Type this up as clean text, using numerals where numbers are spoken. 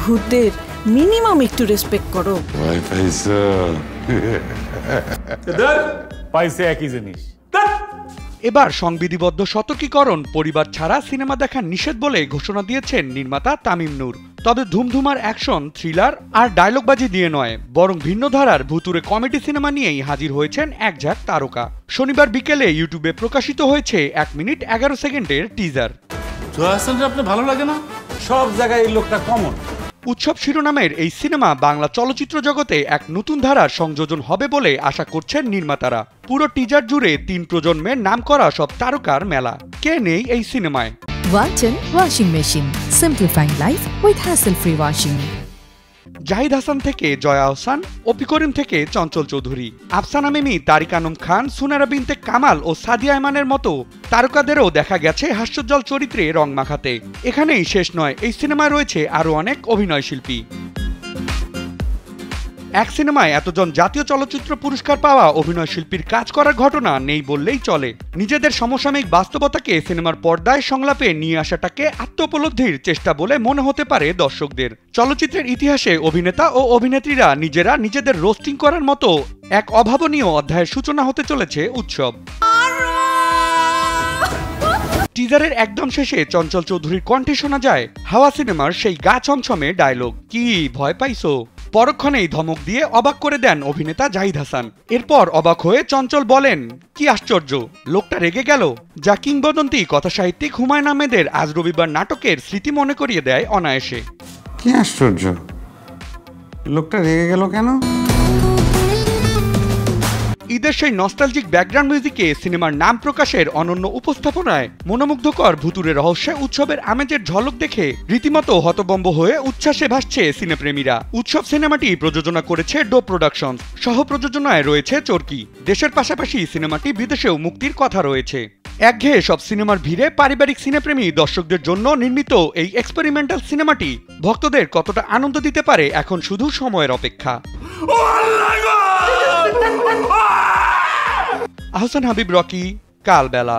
ভূতের মিনিমাম একটু রেসপেক্ট করো। পাইছে একই জিনিস। এবার সংবিধিবদ্ধ সতর্কীকরণ, পরিবার ছাড়া সিনেমা দেখা নিষেধ বলে ঘোষণা দিয়েছেন নির্মাতা তামিম নূর। তবে ধুমধুমার অ্যাকশন, থ্রিলার আর ডায়লগবাজি দিয়ে নয়, বরং ভিন্ন ধারার ভুতুরে কমেডি সিনেমা নিয়েই হাজির হয়েছেন এক ঝাঁক তারকা। শনিবার বিকেলে ইউটিউবে প্রকাশিত হয়েছে 1 মিনিট 11 সেকেন্ডের টিজার। আপনার ভালো লাগে না? সব জায়গায় এই লোকটা কমন। উৎসব শিরোনামের এই সিনেমা বাংলা চলচ্চিত্র জগতে এক নতুন ধারার সংযোজন হবে বলে আশা করছেন নির্মাতারা। পুরো টিজার জুড়ে 3 প্রজন্মের নামকরা সব তারকার মেলা। কে নেই এই সিনেমায়? Walton Washing Machine, simplifying life with hassle-free washing. Zahid Hasan থেকে জয়া আহসান, অপি করিম থেকে চঞ্চল চৌধুরী, আফসানা মিমি, তারিক আনম খান, সুনেরা বিনতে কামাল ও সাদিয়া ইমানের মতো তারকাদেরও দেখা গেছে হাস্যোজ্জ্বল চরিত্রে রং মাখাতে। এখানেই শেষ নয়, এই সিনেমায় রয়েছে আরও অনেক অভিনয় শিল্পী। এক সিনেমায় এতজন জাতীয় চলচ্চিত্র পুরস্কার পাওয়া অভিনয় শিল্পীর কাজ করার ঘটনা নেই বললেই চলে। নিজেদের সমসাময়িক বাস্তবতাকে সিনেমার পর্দায় সংলাপে নিয়ে আসাটাকে আত্মোপলব্ধির চেষ্টা বলে মনে হতে পারে দর্শকদের। চলচ্চিত্রের ইতিহাসে অভিনেতা ও অভিনেত্রীরা নিজেদের রোস্টিং করার মতো এক অভাবনীয় অধ্যায়ের সূচনা হতে চলেছে উৎসব। টিজারের একদম শেষে চঞ্চল চৌধুরীর কণ্ঠে শোনা যায় হাওয়া সিনেমার সেই গা ছমছমে ডায়লগ, কি ভয় পাইছো? পরক্ষণেই ধমক দিয়ে অবাক করে দেন অভিনেতা জাহিদ হাসান। এরপর অবাক হয়ে চঞ্চল বলেন, কি আশ্চর্য, লোকটা রেগে গেল? যা কিংবদন্তি কথাসাহিত্যিক হুমায়ুন আহমেদের আজ রবিবার নাটকের স্মৃতি মনে করিয়ে দেয় অনায়াসে। কি আশ্চর্য, লোকটা রেগে গেল কেন? ঈদের সেই নস্টালজিক ব্যাকগ্রাউন্ড মিউজিকে সিনেমার নাম প্রকাশের অনন্য উপস্থাপনায় মনোমুগ্ধকর ভুতুরে রহস্যে উৎসবের আমেজের ঝলক দেখে রীতিমতো হতবম্ব হয়ে উচ্ছ্বাসে ভাসছে সিনেপ্রেমীরা। উৎসব সিনেমাটি প্রযোজনা করেছে ডো প্রোডাকশনস, সহ প্রযোজনায় রয়েছে চরকি। দেশের পাশাপাশি সিনেমাটি বিদেশেও মুক্তির কথা রয়েছে। একঘেয়ে সব সিনেমার ভিড়ে পারিবারিক সিনেপ্রেমী দর্শকদের জন্য নির্মিত এই এক্সপেরিমেন্টাল সিনেমাটি ভক্তদের কতটা আনন্দ দিতে পারে এখন শুধু সময়ের অপেক্ষা। আহসান হাবিব, রকি, কালবেলা।